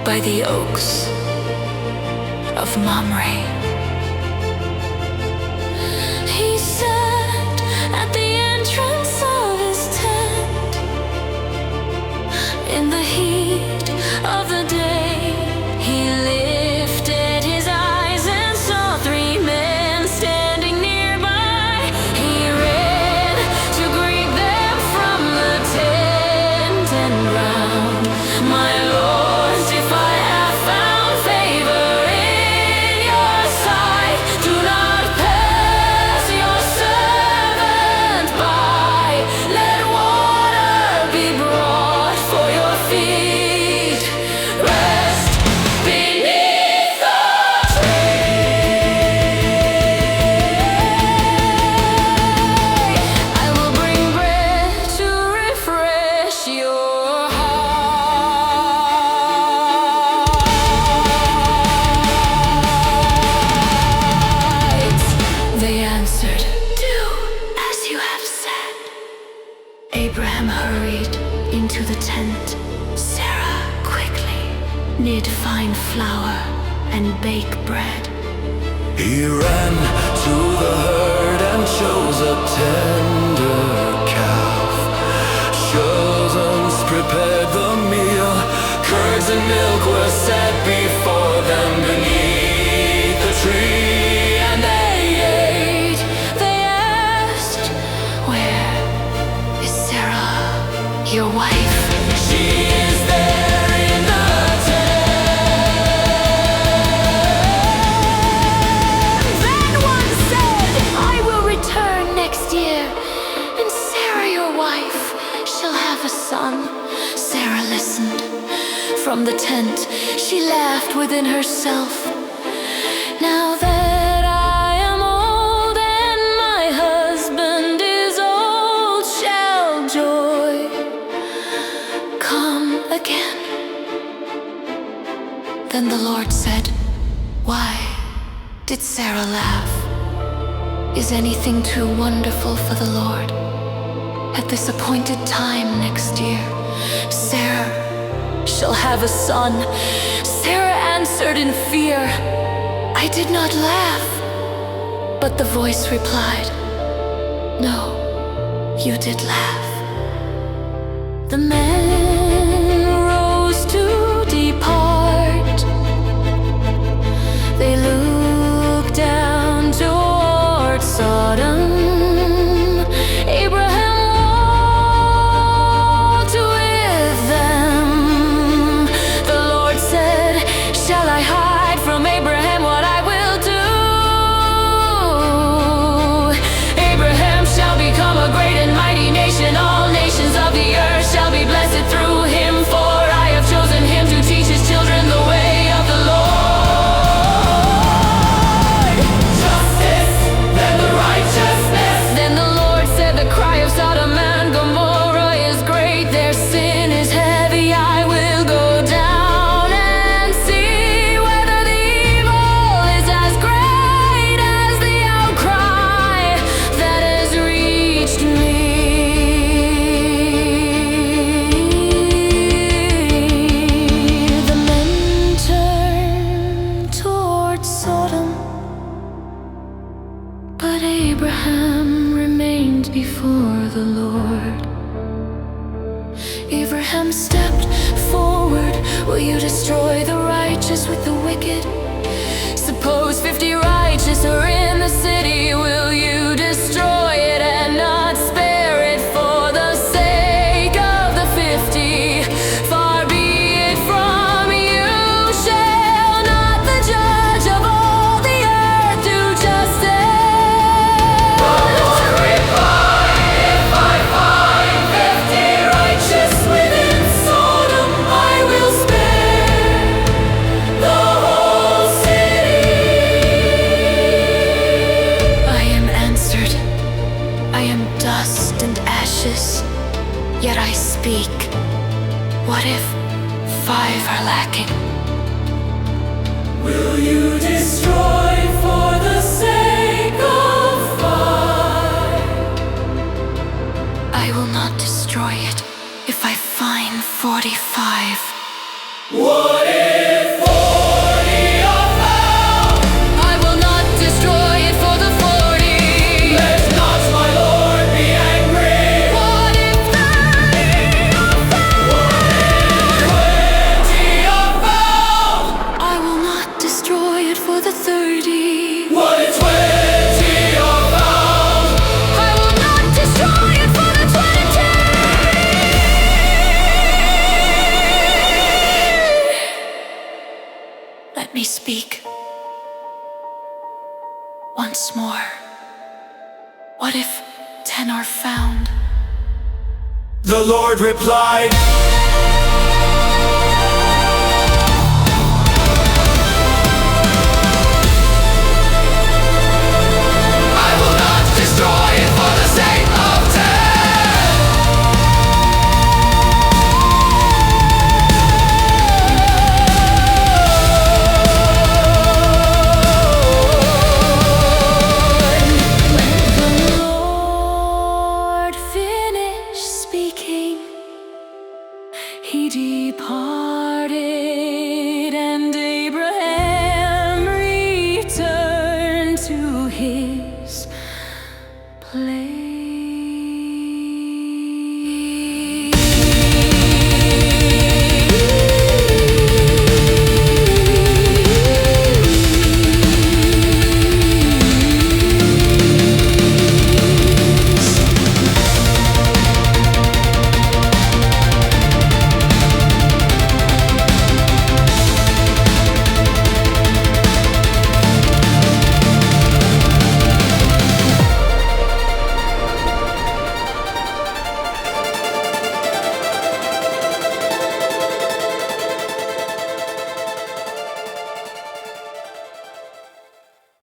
by the oaks of Mamre. He sat at the entrance of his tent in the heat of the day. He lifted his eyes and saw three men standing nearby. He ran to greet them from the tent and round. My lords, if I have found favor in your sight, do not pass your servant by. Let water be brought for your feet. Rest beneath the tree. I will bring bread to refresh your hearts. They answered, do as you have said. Abraham hurried into the tent. Sarah quickly knit fine flour and bake bread. He ran to the herd and chose a tender calf. Shosons prepared the meal. Curds and milk were set before them beneath the tree, and they ate. They asked, where is Sarah, your wife? She is there in the tent. Then one said, I will return next year, and Sarah, your wife, shall have a son. Sarah listened. From the tent, she laughed within herself. Now that I am old and my husband is old, shall joy come again? Then the Lord said, why did Sarah laugh? Is anything too wonderful for the Lord? At this appointed time next year, Sarah shall have a son. Sarah answered in fear, I did not laugh. But the voice replied, no, you did laugh. The men rose to depart. They looked down toward Sodom. Abraham walked with them. The Lord said, shall I hide from Abraham what I will do? Abraham shall become a great and mighty nation. All nations of the earth shall be blessed through him. For I have chosen him to teach his children the way of the Lord. Justice, then the righteousness. Then the Lord said, the cry of Sodom and Gomorrah is great. Their sin is heavy. I will go down and see whether the evil is as great as the outcry that has reached me. The men turned toward Sodom, but Abraham remained before the Lord. Abraham stepped forward. Will you destroy the righteous with the wicked? Suppose 50 righteous are in the city. Will you destroy it and not spare it for the sake of the 50? Far be it from you. Shall not the judge of all the earth do justice? If I find 50 righteous within Sodom, I will spare the whole city. I am answered. I am dust and ashes, yet I speak. What if 5 are lacking? Will you destroy for the sake of 5? I will not destroy it if I find 45. What if speak once more? What if 10 are found? The Lord replied, I will not destroy it for the sake of 10. When the Lord finished speaking, he departed.